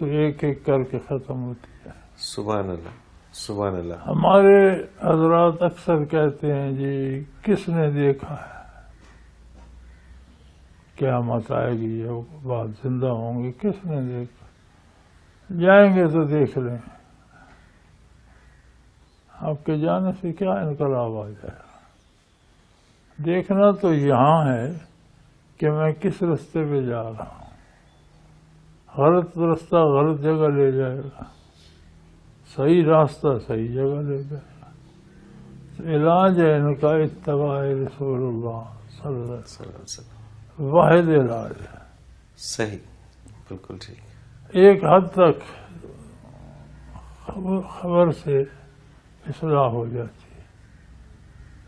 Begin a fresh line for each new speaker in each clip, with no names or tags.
تو ایک ایک کر کے ختم ہوتی ہے.
سبحان اللہ سبحان اللہ.
ہمارے حضرات اکثر کہتے ہیں جی کس نے دیکھا ہے قیامت آئے گی یہ بات زندہ ہوں گے کس نے دیکھا. جائیں گے تو دیکھ لیں. آپ کے جانے سے کیا انقلاب آ جائے گا. دیکھنا تو یہاں ہے کہ میں کس رستے پہ جا رہا ہوں. غلط رستہ غلط جگہ لے جائے گا, صحیح راستہ صحیح جگہ لے جائے گا. تو علاج ہے ان کا اتباع رسول اللہ صلی اللہ علیہ وسلم. واحد علاج ہے.
صحیح بالکل ٹھیک.
ایک حد تک خبر سے اصلاح ہو جاتی ہے.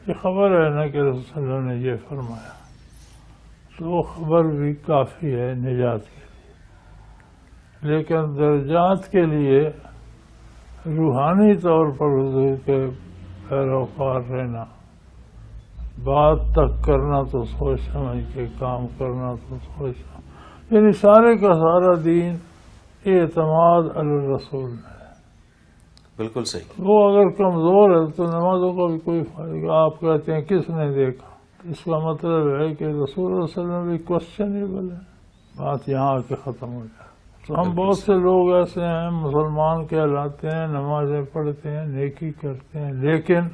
یہ خبر ہے نا کہ رسول صلی اللہ علیہ وسلم نے یہ فرمایا, تو وہ خبر بھی کافی ہے نجات کے لیے. لیکن درجات کے لیے روحانی طور پر حضور کے پیروکار رہنا, بات تک کرنا تو سوچ سمجھ کے, کام کرنا تو سوچ سمجھ, یعنی سارے کا سارا دین اعتماد علی الرسول میں.
بالکل صحیح.
وہ اگر کمزور ہے تو نمازوں کا بھی کوئی فائدہ. آپ کہتے ہیں کس نے دیکھا, اس کا مطلب ہے کہ رسول اللہ صلی اللہ علیہ وسلم بھی کوشچنیبل ہے. بات یہاں آ کے ختم ہو جائے. تو ہم بہت سے لوگ ایسے ہیں مسلمان کہلاتے ہیں, نمازیں پڑھتے ہیں, نیکی کرتے ہیں, لیکن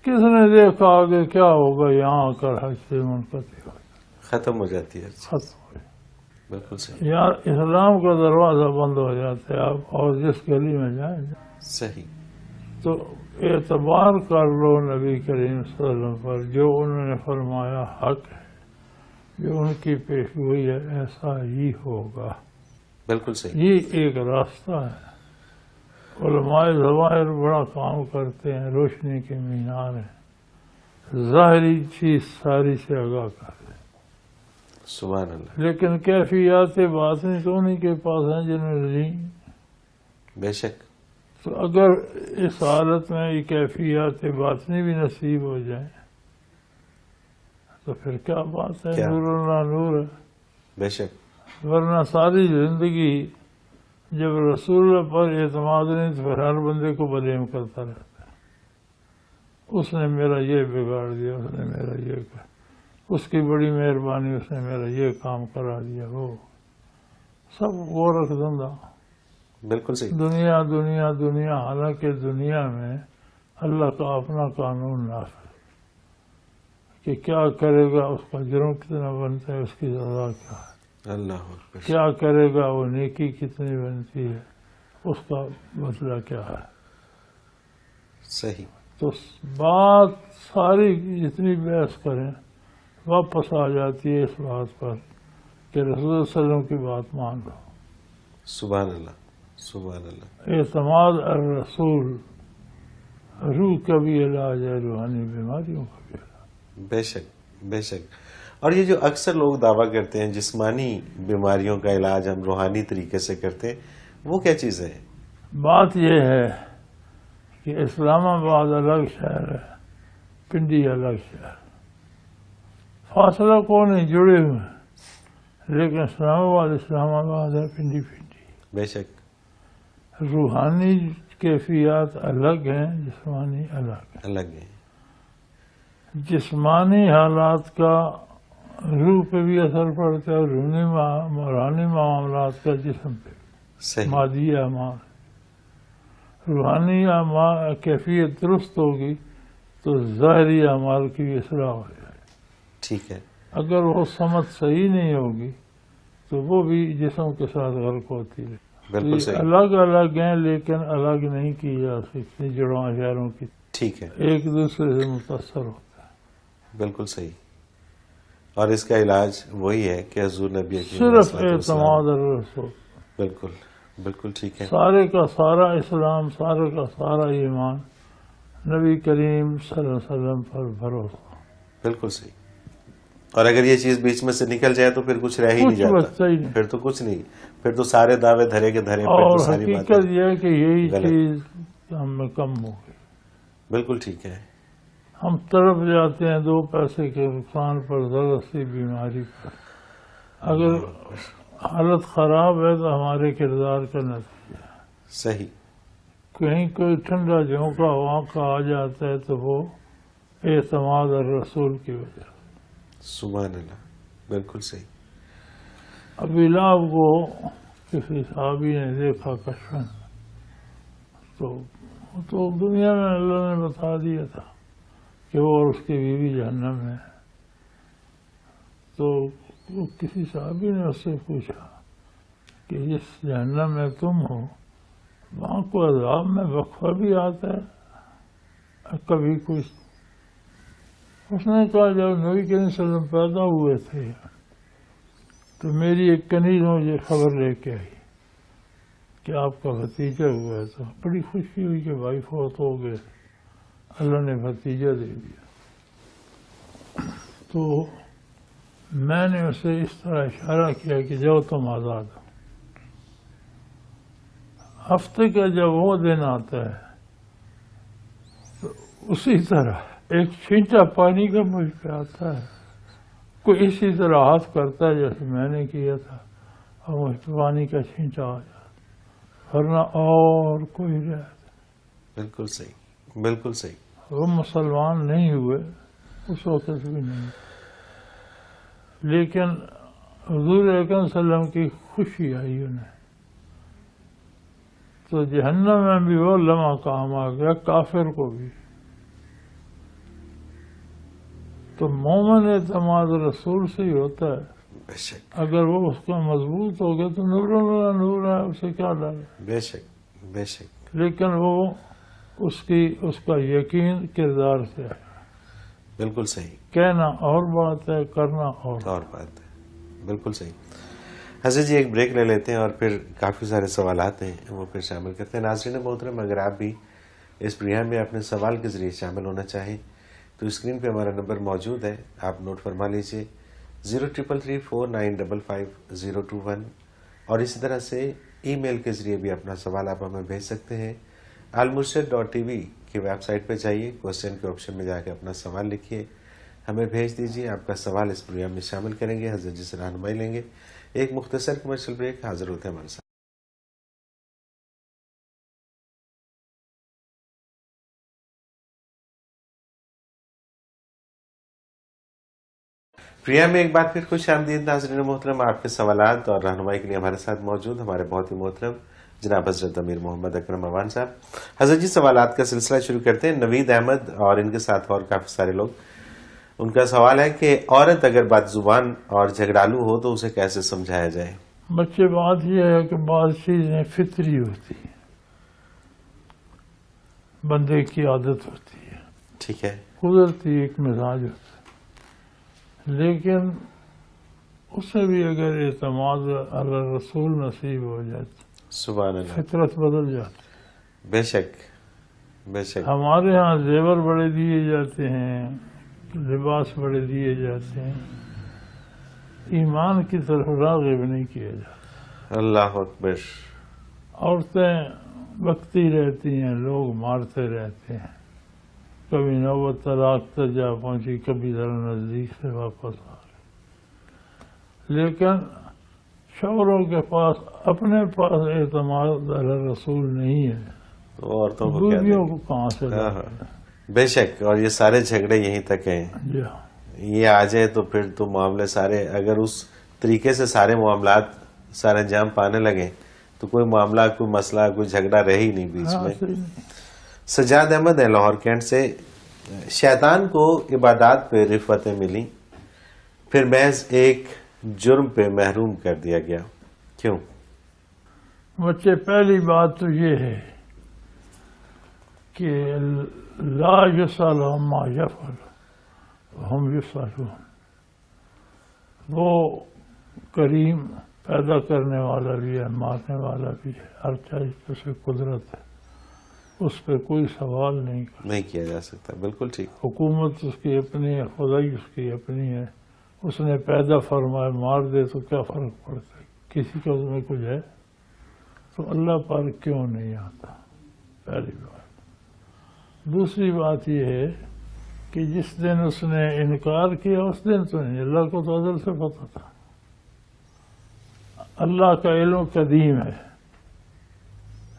کس نے دیکھا آگے کیا ہوگا, یہاں آ کر حج سے منقطع ہو جائے,
ختم ہو جاتی ہے.
ختم ہو جائے.
بالکل صحیح.
یار اسلام کا دروازہ بند ہو جاتا ہے آپ, اور جس گلی میں جائیں
صحیح.
تو اعتبار کر لو نبی کریم صلی اللہ علیہ وسلم پر, جو انہوں نے فرمایا حق ہے, جو ان کی پیشگوئی ہے ایسا ہی ہوگا.
بالکل صحیح.
یہ ایک راستہ ہے. علماء ظواہر بڑا کام کرتے ہیں, روشنی کے مینار ہیں, ظاہری چیز ساری سے آگاہ کرتے ہیں.
سبحان اللہ.
لیکن کیفیات باطنی تو انہیں کے پاس ہیں جنہوں نے لی.
بے شک.
تو اگر اس حالت میں یہ کیفیات باطنی بھی نصیب ہو جائیں تو پھر کیا بات ہے, نور اللہ نور ہے.
بے شک.
ورنہ ساری زندگی جب رسول اللہ پر اعتماد نہیں تو پھر ہر بندے کو بلیم کرتا رہتا ہے. اس نے میرا یہ بگاڑ دیا, اس نے میرا یہ کر, اس کی بڑی مہربانی, اس نے میرا یہ کام کرا دیا. وہ سب غورت دندہ.
بالکل صحیح.
دنیا دنیا دنیا, حالانکہ دنیا میں اللہ کا اپنا قانون نافذ کہ کیا کرے گا اس کا جرم کتنا بنتا ہے, اس کی سزا کیا ہے.
اللہ اکبر.
کیا کرے گا وہ نیکی کتنی بنتی ہے, اس کا مسئلہ کیا ہے.
صحیح.
تو بات ساری جتنی بحث کریں واپس آ جاتی ہے اس بات پر کہ رسول اللہ صلی اللہ علیہ وسلم کی بات مان لو.
سبحان اللہ سبحان اللہ.
اعتماد الرسول روح کا بھی علاج ہے, روحانی بیماریوں کا بھی علاج.
بے شک بے شک. اور یہ جو اکثر لوگ دعویٰ کرتے ہیں جسمانی بیماریوں کا علاج ہم روحانی طریقے سے کرتے ہیں, وہ کیا چیزیں ہیں؟
بات یہ ہے کہ اسلام آباد الگ شہر ہے, پنڈی الگ شہر. فاصلہ کو نہیں جڑے ہوئے, لیکن اسلام آباد ہے, پنڈی پنڈی.
بے شک.
روحانی کیفیات الگ ہیں, جسمانی الگ.
الگ ہیں.
جسمانی حالات کا روح پہ بھی اثر پڑتا ہے, روحانی معاملات کا جسم پہ,
صحیح.
مادی اعمال. روحانی کیفیت درست ہوگی تو ظاہری اعمال کی بھی اصلاح ہو جائے.
ٹھیک ہے.
اگر وہ سمجھ صحیح نہیں ہوگی تو وہ بھی جسم کے ساتھ غرق ہوتی ہے.
بالکل صحیح.
الگ الگ ہیں لیکن الگ نہیں کی جا سکتی جڑوں اشاروں کی.
ٹھیک ہے.
ایک دوسرے سے متاثر ہوتا ہے.
بالکل صحیح. اور اس کا علاج وہی ہے کہ حضور نبی اکرم
صرف
صلی اللہ علیہ وسلم.
اعتماد الرسول.
بالکل بالکل ٹھیک ہے.
سارے کا سارا اسلام, سارے کا سارا ایمان نبی کریم صلی اللہ علیہ وسلم پر بھروسہ.
بالکل صحیح. اور اگر یہ چیز بیچ میں سے نکل جائے تو پھر کچھ رہ ہی نہیں
کچھ بچتا
جاتا,
ہی نہیں.
پھر تو کچھ نہیں, پھر تو سارے دعوے دھرے کے دھرے, پھر تو
اور
ساری
حقیقت
باتیں.
یہ ہے کہ یہی
غلط.
چیز ہم میں کم ہو گئی.
بالکل ٹھیک ہے.
ہم تڑپ جاتے ہیں 2 پیسے کے نقصان پر, ذرا سی بیماری پر. حالت خراب ہے تو ہمارے کردار کا نتیجہ ہے۔
صحیح،
کہیں کوئی ٹھنڈا جھونکا وہاں کا آ جاتا ہے تو وہ اعتماد الرسول کی وجہ سے۔
سبحان اللہ، بالکل صحیح۔
ابھی لاب کو کسی صحابی نے دیکھا کشمن، تو دنیا میں اللہ نے بتا دیا تھا کہ وہ اور اس کی بیوی جہنم میں ہے۔ تو کسی صحابی نے اس سے پوچھا کہ جس جہنم میں تم ہو وہاں کو عذاب میں وقفہ بھی آتا ہے کبھی کچھ؟ اس نے کہا جب نبی کریم صلی اللہ علیہ وسلم پیدا ہوئے تھے تو میری ایک کنیز مجھے خبر لے کے آئی کہ آپ کا بھتیجا ہوا ہے، تو بڑی خوشی ہوئی کہ بھائی فوت ہو گئے، اللہ نے بھتیجا دے دیا۔ تو میں نے اسے اس طرح اشارہ کیا کہ جاؤ تم آزاد ہو۔ ہفتے کا جب وہ دن آتا ہے تو اسی طرح ایک چھینٹا پانی کا مجھ پہ آتا ہے، کوئی اسی طرح ہاتھ کرتا ہے جیسے میں نے کیا تھا، اور مجھ پہ پانی کا چھینٹا آ جاتا، ورنہ اور کوئی رہتا۔
بالکل صحیح، بالکل صحیح۔
وہ مسلمان نہیں ہوئے اس وقت بھی نہیں، لیکن حضور اکرم صلی اللہ علیہ وسلم کی خوشی آئی انہیں، تو جہنم میں بھی وہ لمحہ کام آ گیا، کافر کو بھی۔ تو مومن اعتماد رسول سے ہی ہوتا ہے،
بے شک،
اگر وہ اس کا مضبوط ہو گیا تو نور اللہ نور ہے، اسے کیا ڈر ہے؟
بے شک، بے شک،
لیکن وہ اس کا یقین کردار سے ہے،
بالکل صحیح،
کہنا اور بات ہے، کرنا اور
بات ہے، بالکل صحیح۔ حضرت جی ایک بریک لے لیتے ہیں اور پھر کافی سارے سوالات ہیں وہ پھر شامل کرتے ہیں۔ ناظرین محترم، اگر آپ بھی اس پروگرام میں اپنے سوال کے ذریعے شامل ہونا چاہیں تو اسکرین پہ ہمارا نمبر موجود ہے، آپ نوٹ فرما لیجئے 0333455021، اور اسی طرح سے ای میل کے ذریعے بھی اپنا سوال آپ ہمیں بھیج سکتے ہیں۔ almurshid.tv کی ویب سائٹ پہ جائیے، کوسچن کے آپشن میں جا کے اپنا سوال لکھیے، ہمیں بھیج دیجیے، آپ کا سوال اس پروگرام میں شامل کریں گے، حضرت جی سے رہنمائی لیں گے۔ ایک مختصر کمرشل بریک، حاضر ہوتے ہیں ہمارے ساتھ۔ پروگرام میں ایک بار پھر خوش آمدید ناظرین محترم، آپ کے سوالات اور رہنمائی کے لیے ہمارے ساتھ موجود ہمارے بہت ہی محترم جناب حضرت امیر محمد اکرم اوان صاحب۔ حضرت جی سوالات کا سلسلہ شروع کرتے ہیں۔ نوید احمد اور ان کے ساتھ اور کافی سارے لوگ، ان کا سوال ہے کہ عورت اگر بد زبان اور جھگڑالو ہو تو اسے کیسے سمجھایا جائے؟
بچے، بات یہ ہے کہ بعض چیزیں فطری ہوتی ہیں، بندے کی عادت ہوتی ہے،
ٹھیک ہے،
قدرتی ایک مزاج ہوتا ہے، لیکن اسے بھی اگر اعتماد علی رسول نصیب ہو جاتی،
سبحان اللہ،
فطرت بدل جاتی۔
بے شک، بے شک،
ہمارے ہاں زیور بڑے دیے جاتے ہیں، لباس بڑے دیے جاتے ہیں، ایمان کی طرف راغب نہیں کیا جاتا۔
اللہ اکبر،
عورتیں بکتی رہتی ہیں، لوگ مارتے رہتے ہیں، کبھی نوبت طلاق تک جا پہنچی، کبھی ذرا نزدیک سے واپس آ گئی، لیکن شوہروں کے پاس اپنے پاس اعتماد علی رسول نہیں ہے،
تو عورتوں کو کیا
بیویوں
دیں؟
کو کہاں سے
ہاں،
لاتے
ہاں، بے شک، اور یہ سارے جھگڑے یہیں تک ہیں،
ہیں؟ جی ہاں،
یہ آ جائے تو پھر تو معاملے سارے، اگر اس طریقے سے سارے معاملات سارے انجام پانے لگیں تو کوئی معاملہ، کوئی مسئلہ، کوئی جھگڑا رہ ہی نہیں بیچ میں۔
صحیح نہیں۔
سجاد احمد ہے لاہور کینٹ سے، شیطان کو عبادات پہ رفعتیں ملی، پھر محض ایک جرم پہ محروم کر دیا گیا، کیوں؟
بچے، پہلی بات تو یہ ہے کہ لا یسأل عما یفعل وهم یسألون، وہ کریم، پیدا کرنے والا بھی ہے، مارنے والا بھی ہے، ہر چیز اسے قدرت ہے، اس پہ کوئی سوال نہیں کرتا۔
نہیں کیا جا سکتا، بالکل ٹھیک،
حکومت اس کی اپنی ہے، خدائی اس کی اپنی ہے، اس نے پیدا فرمایا، مار دے تو کیا فرق پڑتا ہے؟ کسی کا اس میں کچھ ہے تو اللہ پر کیوں نہیں آتا؟ پہلی بات۔ دوسری بات یہ ہے کہ جس دن اس نے انکار کیا اس دن تو نہیں، اللہ کو تو ازل سے پتا تھا، اللہ کا علم قدیم ہے،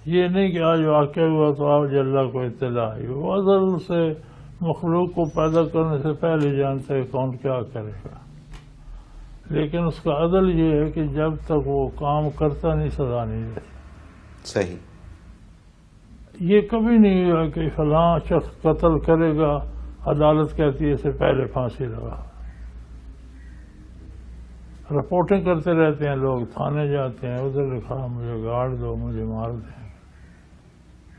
یہ نہیں کہ آج واقع ہوا تو آج اللہ کو اطلاع ہے، وہ ازل سے مخلوق کو پیدا کرنے سے پہلے جانتا ہے کون کیا کرے گا، لیکن اس کا عدل یہ ہے کہ جب تک وہ کام کرتا نہیں سزا نہیں دیتا۔
صحیح۔
یہ کبھی نہیں ہوا کہ فلاں شخص قتل کرے گا، عدالت کہتی ہے اس سے پہلے پھانسی لگا۔ رپورٹنگ کرتے رہتے ہیں لوگ، تھانے جاتے ہیں، ادھر لکھا مجھے گاڑ دو، مجھے مار دیں،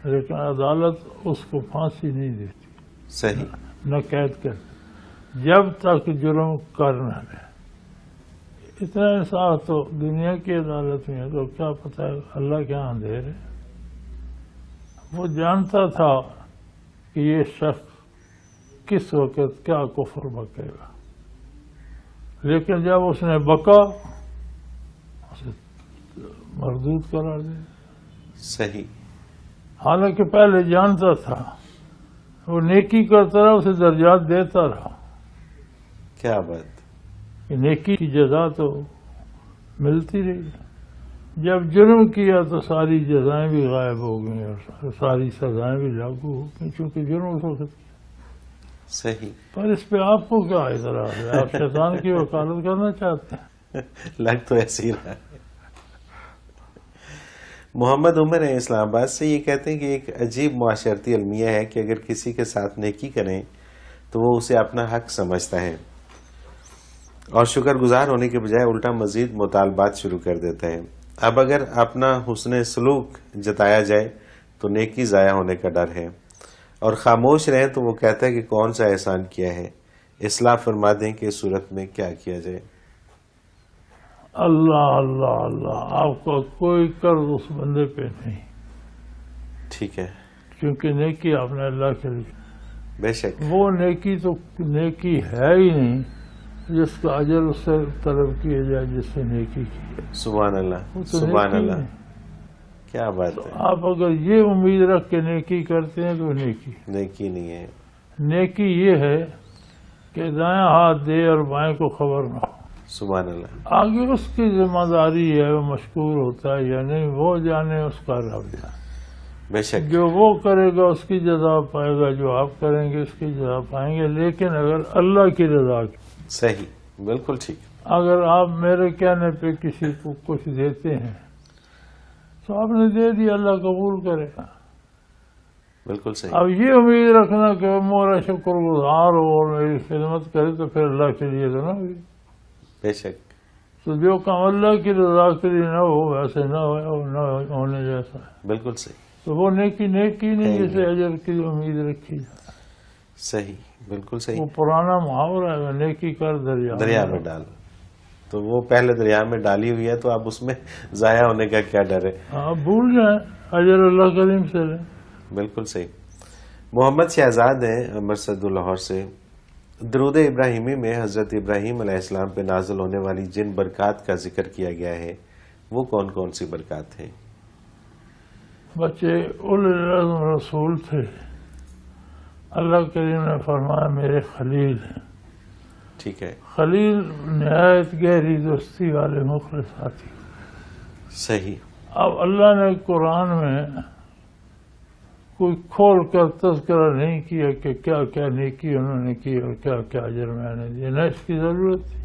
لیکن عدالت اس کو پھانسی نہیں دیتی،
صحیح۔
نہ قید کرتی جب تک جرم کر نہ لے۔ اتنا انصاف تو دنیا کی عدالت میں ہے، تو کیا پتہ ہے اللہ کے ہاں اندھیر ہے۔ وہ جانتا تھا کہ یہ شخص کس وقت کیا کفر بکے گا، لیکن جب اس نے بکا اسے مردود قرار دیا،
صحیح۔
حالانکہ پہلے جانتا تھا، وہ نیکی کرتا رہا، اسے درجات دیتا رہا
کیا بات۔
کہ نیکی کی جزا تو ملتی رہی، جب جرم کیا تو ساری جزائیں بھی غائب ہو گئیں اور ساری سزائیں بھی لاگو ہو گئیں، چونکہ جرم اس وقت کیا۔
صحیح۔
پر اس پہ آپ کو کیا اعتراض ہے؟ آپ شیطان کی وکالت کرنا چاہتے ہیں؟
لگ تو ایسے ہی رہا ہے۔ محمد عمر ہیں اسلام آباد سے، یہ کہتے ہیں کہ ایک عجیب معاشرتی المیہ ہے کہ اگر کسی کے ساتھ نیکی کریں تو وہ اسے اپنا حق سمجھتا ہے اور شکر گزار ہونے کے بجائے الٹا مزید مطالبات شروع کر دیتا ہے۔ اب اگر اپنا حسن سلوک جتایا جائے تو نیکی ضائع ہونے کا ڈر ہے، اور خاموش رہیں تو وہ کہتا ہے کہ کون سا احسان کیا ہے۔ اصلاح فرما دیں کہ اس صورت میں کیا کیا جائے۔
اللہ اللہ اللہ، آپ کا کوئی قرض اس بندے پہ نہیں،
ٹھیک ہے،
کیونکہ نیکی آپ نے اللہ کے لیے،
بے شک۔
وہ نیکی تو نیکی ہے ہی نہیں جس کا اجر اس سے طلب کیا جائے جس سے نیکی کی ہے،
سبحان اللہ،
وہ تو
سبحان
نیکی
اللہ،
نہیں۔
کیا بات ہے۔
آپ اگر یہ امید رکھ کے نیکی کرتے ہیں تو نیکی،
نیکی نہیں ہے۔
نیکی یہ ہے کہ دائیں ہاتھ دے اور بائیں کو خبر نہ ہو،
سبحان اللہ،
آگے اس کی ذمہ داری ہے، وہ مشکور ہوتا ہے یا نہیں وہ جانے، اس کا رب جانے۔
بے شک۔
جو وہ کرے گا اس کی جزا پائے گا، جو آپ کریں گے اس کی جزا پائیں گے، لیکن اگر اللہ کی رضا کی،
صحیح، بالکل ٹھیک۔
اگر آپ میرے کہنے پہ کسی کو کچھ دیتے ہیں تو آپ نے دے دیا، اللہ قبول کرے گا۔
بالکل صحیح۔
اب یہ امید رکھنا کہ وہ میرا شکر گزار ہو اور میری خدمت کرے تو پھر اللہ کے لیے تو نہ ہوئی،
بے شک۔
تو جو کام اللہ کی رضا کے لیے نہ ہو ویسے نہ ہونے جیسا ہے،
بالکل صحیح،
تو وہ نیکی نہیں جسے اجر کی امید رکھی جائے۔
صحیح، بالکل صحیح۔
وہ پرانا محاورہ ہے، نیکی کر
دریا میں ڈال، تو وہ پہلے دریا میں ڈالی ہوئی ہے تو اب اس میں ضائع ہونے کا کیا ڈر ہے۔
آپ بھول جائیں، اجر اللہ کریم سے لیں۔
بالکل صحیح۔ محمد شہزاد ہیں مرصد لاہور سے، درود ابراہیمی میں حضرت ابراہیم علیہ السلام پہ نازل ہونے والی جن برکات کا ذکر کیا گیا ہے وہ کون کون سی برکات ہیں؟
بچے اولو العزم رسول تھے، اللہ کریم نے فرمایا میرے خلیل ہیں۔
ٹھیک ہے،
خلیل نہایت گہری دوستی والے مخلص ساتھی۔
صحیح۔
اب اللہ نے قرآن میں کوئی کھول کر تذکرہ نہیں کیا کہ کیا کیا نیکی انہوں نے کی اور کیا کیا اجر میں نے دیا، نہ اس کی ضرورت تھی،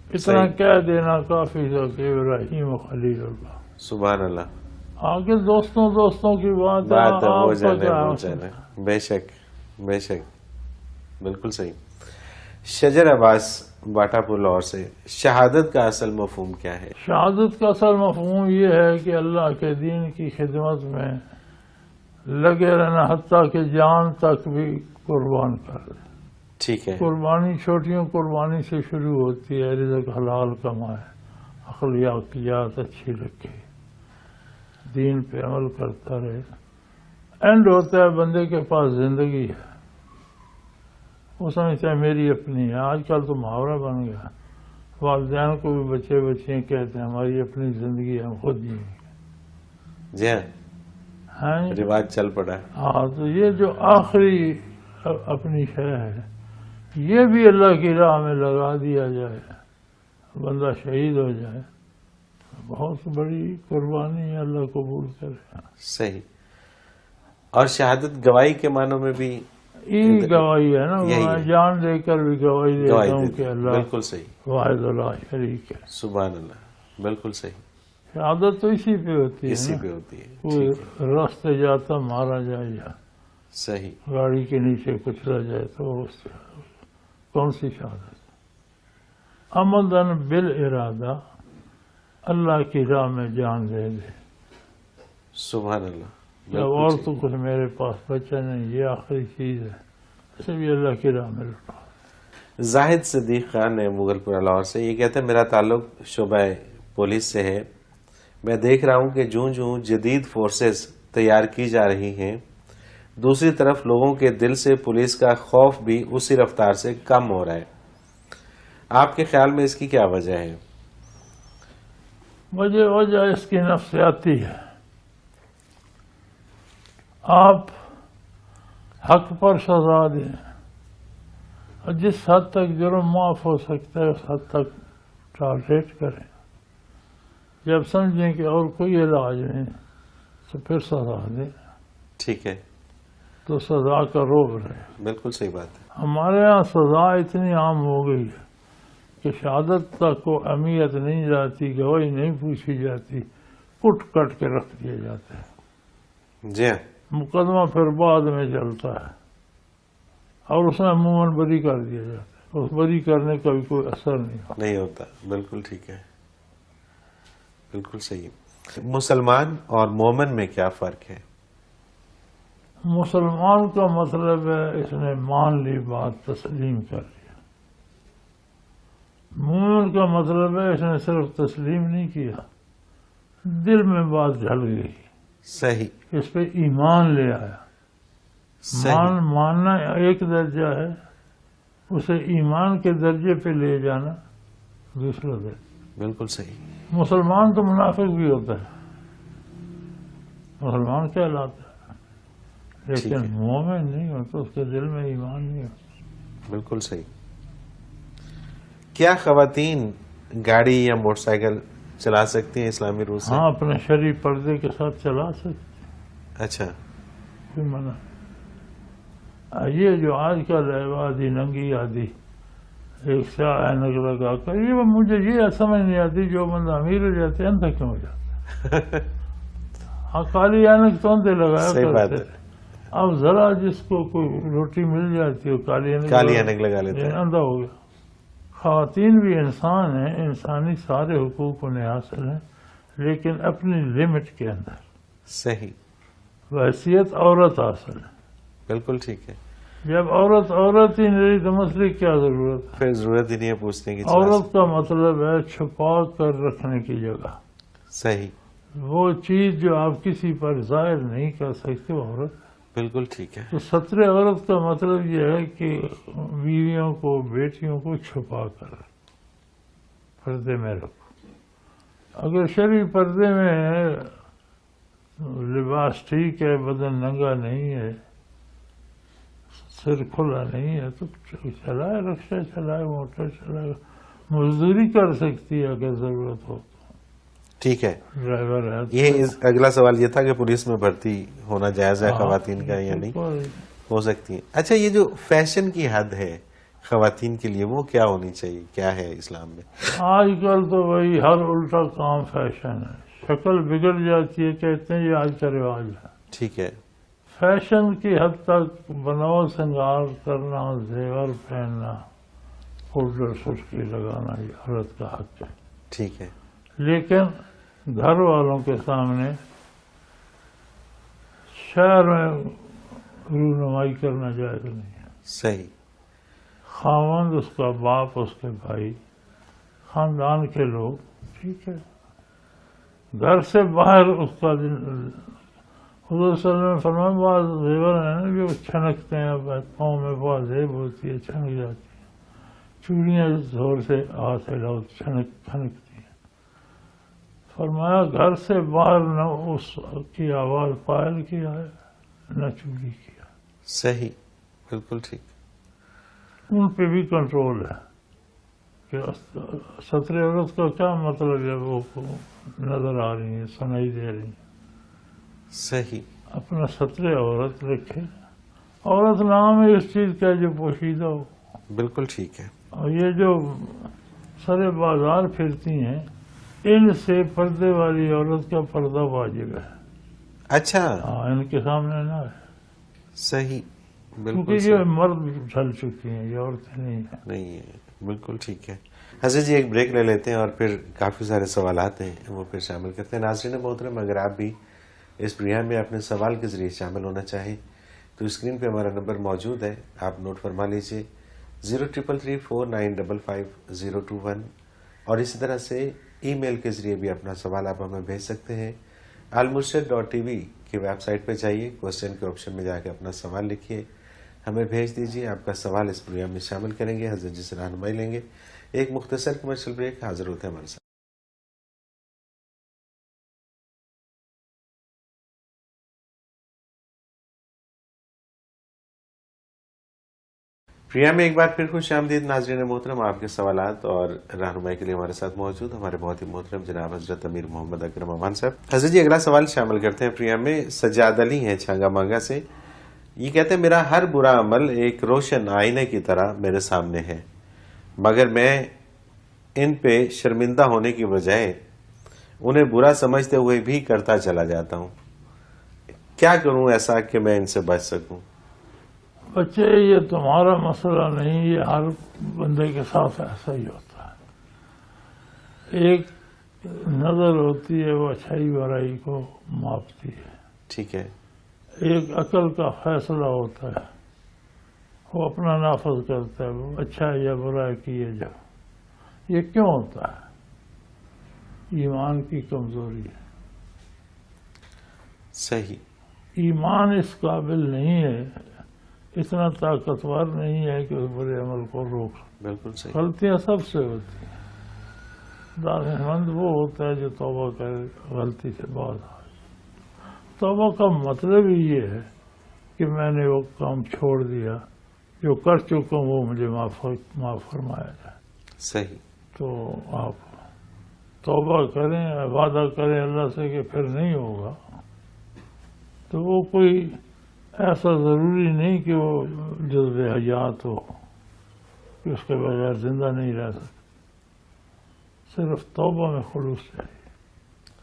اتنا
صحیح۔
کہہ دینا کافی تھا کہ ابراہیم و خلیل اللہ۔
سبحان اللہ،
آگے دوستوں کی بات ہے،
بات ہے، وہ
آپ کا
جانے
کیا
وہ
حاصل
جانے،
ہے؟
بے شک، بے شک، بالکل صحیح۔ شجر عباس باٹا پور لاہور سے، شہادت کا اصل مفہوم کیا ہے؟
شہادت کا اصل مفہوم یہ ہے کہ اللہ کے دین کی خدمت میں لگے رہنا، حتیٰ کہ جان تک بھی قربان کر دے۔
ٹھیک ہے،
قربانی چھوٹیوں قربانی سے شروع ہوتی ہے، رزق حلال کمائے، اخلاقیات اچھی رکھے، دین پہ عمل کرتا رہے، اینڈ ہوتا ہے بندے کے پاس زندگی ہے، وہ سمجھتا ہے میری اپنی ہے۔ آج کل تو محاورہ بن گیا، والدین کو بھی بچے بچیاں کہتے ہیں ہماری اپنی زندگی ہم خود جئیں گے۔
جی ہاں،
ہیں
رواج چل پڑا ہے۔
ہاں، تو یہ جو آخری اپنی شے ہے یہ بھی اللہ کی راہ میں لگا دیا جائے، بندہ شہید ہو جائے بہت بڑی قربانی ہے، اللہ قبول کرے.
صحیح. اور شہادت گواہی کے معنوں میں بھی
یہی گواہی ہے نا،
یہی
میں
ہے.
جان دے کر بھی گواہی دیتا ہوں کہ اللہ
بالکل صحیح.
واحد لا شریک ہے.
سبحان اللہ. بالکل صحیح.
شہادت تو اسی پہ ہوتی ہے
اسی
نا.
پہ ہوتی ہے.
کوئی
ٹھیک ہے.
راستے جاتا مارا جائے یا
صحیح.
گاڑی کے نیچے کچلا جائے تو کون سی شہادت؟ عمدن بالارادہ اللہ کی راہ میں جان دے دے.
سبحان اللہ.
جب اور تو کچھ میرے پاس بچا نہیں، یہ آخری چیز ہے، اسے بھی اللہ کی راہ میں لٹا.
زاہد صدیق خان ہے مغل پورہ لاہور سے. یہ کہتے ہیں میرا تعلق شعبہ پولیس سے ہے. میں دیکھ رہا ہوں کہ جوں جدید فورسز تیار کی جا رہی ہیں، دوسری طرف لوگوں کے دل سے پولیس کا خوف بھی اسی رفتار سے کم ہو رہا ہے. آپ کے خیال میں اس کی کیا وجہ ہے؟
وجہ اس کی نفسیاتی ہے. آپ حق پر سزا دیں اور جس حد تک جرم معاف ہو سکتا ہے اس حد تک ٹالریٹ کریں. جب سمجھیں کہ اور کوئی علاج نہیں تو پھر سزا دیں.
ٹھیک ہے.
تو سزا کا روب رہے.
بالکل صحیح بات ہے.
ہمارے ہاں سزا اتنی عام ہو گئی ہے کہ شہادت تک کو اہمیت نہیں جاتی، گواہی نہیں پوچھی جاتی، کٹ کٹ کے رکھ دیا جاتا ہے.
جی ہاں.
مقدمہ پھر بعد میں چلتا ہے اور اس میں عموماً بری کر دیا جاتا ہے. اس بری کرنے کا بھی کوئی اثر نہیں
ہوتا. بالکل ٹھیک ہے. بالکل صحیح. مسلمان اور مومن میں کیا فرق ہے؟
مسلمان کا مطلب ہے اس نے مان لی بات، تسلیم کر لیا. مومن کا مطلب ہے اس نے صرف تسلیم نہیں کیا، دل میں بات ڈھل گئی.
صحیح.
اس پہ ایمان لے آیا. ماننا ایک درجہ ہے، اسے ایمان کے درجے پہ لے جانا دوسرا درجہ.
بالکل صحیح.
مسلمان تو منافق بھی ہوتا ہے، مسلمان کہلاتا ہے، لیکن مومن نہیں ہوتا، اس کے دل میں ایمان نہیں ہوتا.
بالکل صحیح. کیا خواتین گاڑی یا موٹر سائیکل چلا سکتی ہیں اسلامی روح سے؟
ہاں، اپنے شرعی پردے کے ساتھ چلا سکتے.
اچھا.
کوئی منع. یہ جو آج کل ہے آدھی ننگی آدھی ایک سیاہ اینک لگا کر، یہ مجھے یہ سمجھ نہیں آتی جو بندہ امیر ہو جاتے ہیں اندھا کیوں ہو جاتا ہے؟ ہاں، کالی اینک تو اندھے لگایا کرتے تھے. اب ذرا جس کو کوئی روٹی مل جاتی ہے کالی اینک
لگا لیتے ہیں،
اندھا ہو گیا. خواتین بھی انسان ہیں، انسانی سارے حقوق انہیں حاصل ہیں، لیکن اپنی لمٹ کے اندر.
صحیح.
حیثیت عورت حاصل ہے.
بالکل ٹھیک ہے.
جب عورت ہی نہیں رہی تو مسئلے کی کیا ضرورت ہے؟
پھر ضرورت ہی نہیں ہے پوچھنے کی.
عورت کا مطلب ہے چھپا کر رکھنے کی جگہ.
صحیح.
وہ چیز جو آپ کسی پر ظاہر نہیں کر سکتے وہ عورت.
بالکل ٹھیک ہے.
تو ستر عورت کا مطلب یہ ہے کہ بیویوں کو، بیٹیوں کو چھپا کر پردے میں رکھو. اگر شرعی پردے میں ہے، لباس ٹھیک ہے، بدن ننگا نہیں ہے، سر کھلا نہیں ہے، تو چلائے، رکشہ چلائے، موٹر چلائے، مزدوری کر سکتی ہے اگر ضرورت ہو.
ٹھیک ہے.
ڈرائیور ہے.
یہ اگلا سوال یہ تھا کہ پولیس میں بھرتی ہونا جائز ہے خواتین کا یا نہیں؟ ہو سکتی ہے. اچھا، یہ جو فیشن کی حد ہے خواتین کے لیے وہ کیا ہونی چاہیے، کیا ہے اسلام میں؟
آج کل تو وہی ہر الٹا کام فیشن ہے. شکل بگڑ جاتی ہے، کہتے ہیں یہ آج کا رواج ہے.
ٹھیک ہے.
فیشن کی حد تک بناؤ سنگار کرنا، زیور پہننا، پاؤڈر سرخی لگانا یہ عورت کا حق ہے.
ٹھیک ہے.
لیکن گھر والوں کے سامنے شہر میں رونمائی کرنا جائز نہیں ہے.
صحیح.
خاوند، اس کا باپ، اس کے بھائی، خاندان کے لوگ، ٹھیک ہے. گھر سے باہر اس کا حضور صلی اللہ علیہ وسلم نے فرمایا بعض زیور ہیں نا جو چھنکتے ہیں، پاؤں میں بہت زیب ہوتی ہے، چھنک جاتی ہے. چوڑیاں زور سے ہاتھ ہلاؤ چھنکتی ہیں. فرمایا گھر سے باہر نہ اس کی آواز پائل کی ہے نہ چوڑی کی ہے.
صحیح. بالکل ٹھیک.
ان پہ بھی کنٹرول ہے. کہ ستر عورت کا کیا مطلب ہے؟ وہ نظر آ رہی ہیں، سنائی دے رہی ہیں.
صحیح.
اپنا ستر عورت رکھے. عورت نام ہے اس چیز کا جو پوشیدہ ہو.
بالکل ٹھیک ہے.
اور یہ جو سارے بازار پھرتی ہیں، ان سے پردے والی عورت کا پردہ واجب ہے.
اچھا.
ہاں، ان کے سامنے نہ ہے.
صحیح. بالکل
کیونکہ یہ مرد ڈھل چکی ہیں، یہ عورتیں نہیں ہیں.
نہیں ہے. بالکل ٹھیک ہے. حضرت جی ایک بریک لے لیتے ہیں اور پھر کافی سارے سوالات ہیں وہ پھر شامل کرتے ہیں. ناظرین محترم، اگر آپ بھی اس پروگرام میں اپنے سوال کے ذریعے شامل ہونا چاہیں تو اسکرین پہ ہمارا نمبر موجود ہے، آپ نوٹ فرما لیجیے 033349555021، اور اسی طرح سے ای میل کے ذریعے بھی اپنا سوال آپ ہمیں بھیج سکتے ہیں. almurshid.tv کی ویب سائٹ پہ جائیے، کوسچن کے آپشن میں جا کے اپنا سوال لکھیے، ہمیں بھیج دیجیے. آپ کا سوال اس پروگرام میں شامل کریں گے، حضرت جی سے رہنمائی لیں گے. ایک مختصر کمرشل بریک، حاضر ہوتے ہیں ہمارے ساتھ. پروگرام میں ایک بار پھر خوش آمدید. ناظرین محترم، آپ کے سوالات اور رہنمائی کے لیے ہمارے ساتھ موجود ہمارے بہت ہی محترم جناب حضرت امیر محمد اکرم امان صاحب. حضرت جی اگلا سوال شامل کرتے ہیں پروگرام میں. سجاد علی ہیں چھانگا مانگا سے. یہ کہتے ہیں میرا ہر برا عمل ایک روشن آئینے کی طرح میرے سامنے ہے، مگر میں ان پہ شرمندہ ہونے کی بجائے انہیں برا سمجھتے ہوئے بھی کرتا چلا جاتا ہوں. کیا کروں ایسا کہ میں ان سے بچ سکوں؟
بچے، یہ تمہارا مسئلہ نہیں، یہ ہر بندے کے ساتھ ایسا ہی ہوتا ہے. ایک نظر ہوتی ہے وہ اچھائی برائی کو ماپتی ہے.
ٹھیک ہے.
ایک عقل کا فیصلہ ہوتا ہے، وہ اپنا نافذ کرتا ہے، وہ اچھا یا برا کیے جا. یہ کیوں ہوتا ہے؟ ایمان کی کمزوری ہے.
صحیح.
ایمان اس قابل نہیں ہے، اتنا طاقتور نہیں ہے کہ اس برے عمل کو روک.
بالکل صحیح.
غلطیاں سب سے ہوتی ہیں. دانشمند وہ ہوتا ہے جو توبہ کرے، غلطی سے باز آئے. توبہ کا مطلب ہی یہ ہے کہ میں نے وہ کام چھوڑ دیا، جو کر چکا ہوں وہ مجھے معاف فرمایا جائے.
صحیح.
تو آپ توبہ کریں، وعدہ کریں اللہ سے کہ پھر نہیں ہوگا، تو وہ کوئی ایسا ضروری نہیں کہ وہ جذب حیات ہو کہ اس کے بغیر زندہ نہیں رہ سکتے. صرف توبہ میں خلوص چاہیے.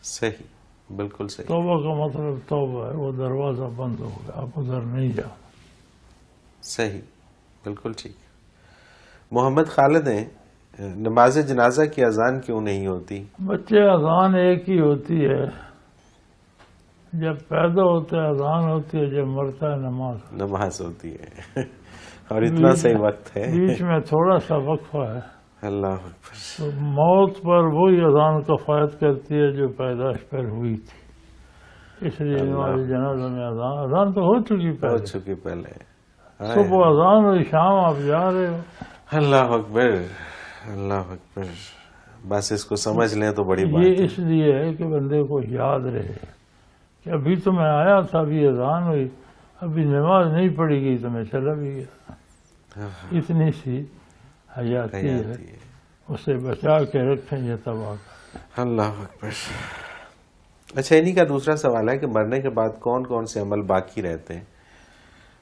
صحیح. بالکل صحیح.
توبہ کا مطلب توبہ ہے، وہ دروازہ بند ہو گیا، آپ ادھر نہیں جاؤ.
صحیح. بالکل ٹھیک. محمد خالد ہیں، نماز جنازہ کی اذان کیوں نہیں ہوتی؟
بچے، اذان ایک ہی ہوتی ہے. جب پیدا ہوتا ہے اذان ہوتی ہے، جب مرتا ہے
نماز ہوتی ہے. اور اتنا صحیح وقت ہے،
بیچ میں تھوڑا سا وقفہ ہے.
اللہ اکبر.
تو موت پر وہی اذان کفایت کرتی ہے جو پیدائش پر ہوئی تھی. اس لیے نماز جنازہ میں اذان تو ہو چکی
پہلے.
صبح اذان ہوئی، شام آپ جا رہے ہو.
اللہ اکبر. اللہ اکبر. بس اس کو سمجھ لیں تو بڑی بات.
یہ اس لیے ہے کہ بندے کو یاد رہے کہ ابھی تو میں آیا تھا، ابھی اذان ہوئی، ابھی نماز نہیں پڑھی گئی تو میں چلا بھی گیا. اتنی سی حیاتی ہے، اسے بچا کے رکھیں، یہ تباہ کر.
اللہ اکبر. اچھا، انہی کا دوسرا سوال ہے کہ مرنے کے بعد کون کون سے عمل باقی رہتے ہیں؟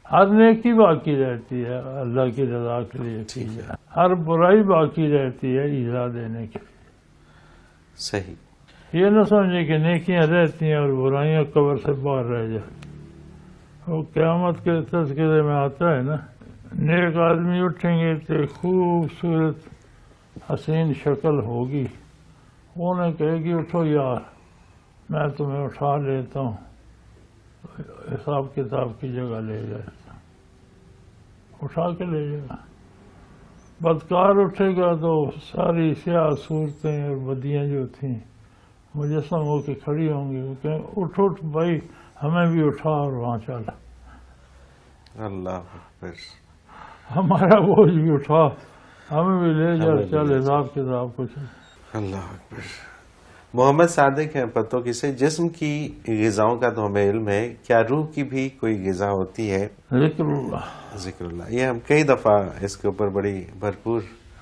ہر نیکی باقی رہتی ہے اللہ کی رضا کے لیے کی جائے. ہر برائی باقی رہتی ہے ایذا دینے کے لیے.
صحیح.
یہ نہ سمجھے کہ نیکیاں رہتی ہیں اور برائیاں قبر سے باہر رہ جائیں. وہ قیامت کے تذکرے میں آتا ہے نا، نیک آدمی اٹھیں گے تو خوبصورت حسین شکل ہوگی، انہیں کہے گی اٹھو یار، میں تمہیں اٹھا لیتا ہوں، حساب کتاب کی جگہ لے جائے، اٹھا کے لے جائے گا. بدکار اٹھے گا تو ساری سیاہ صورتیں اور بدیاں جو تھیں مجسم ہو کے کھڑی ہوں گی. وہ کہیں اٹھ اٹھ بھائی، ہمیں بھی اٹھا اور وہاں چل.
اللہ اکبر.
ہمارا بوجھ بھی اٹھا، ہمیں بھی لے جا، چل حساب کتاب کچھ.
اللہ اکبر. محمد صادق ہیں پتوں کی سے. جسم کی غذاؤں کا تو ہمیں علم ہے، کیا روح کی بھی کوئی غذا ہوتی ہے؟
ذکر اللہ.
ذکر اللہ. یہ ہم کئی دفعہ اس کے اوپر بڑی بھرپور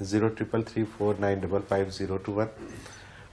033349555021।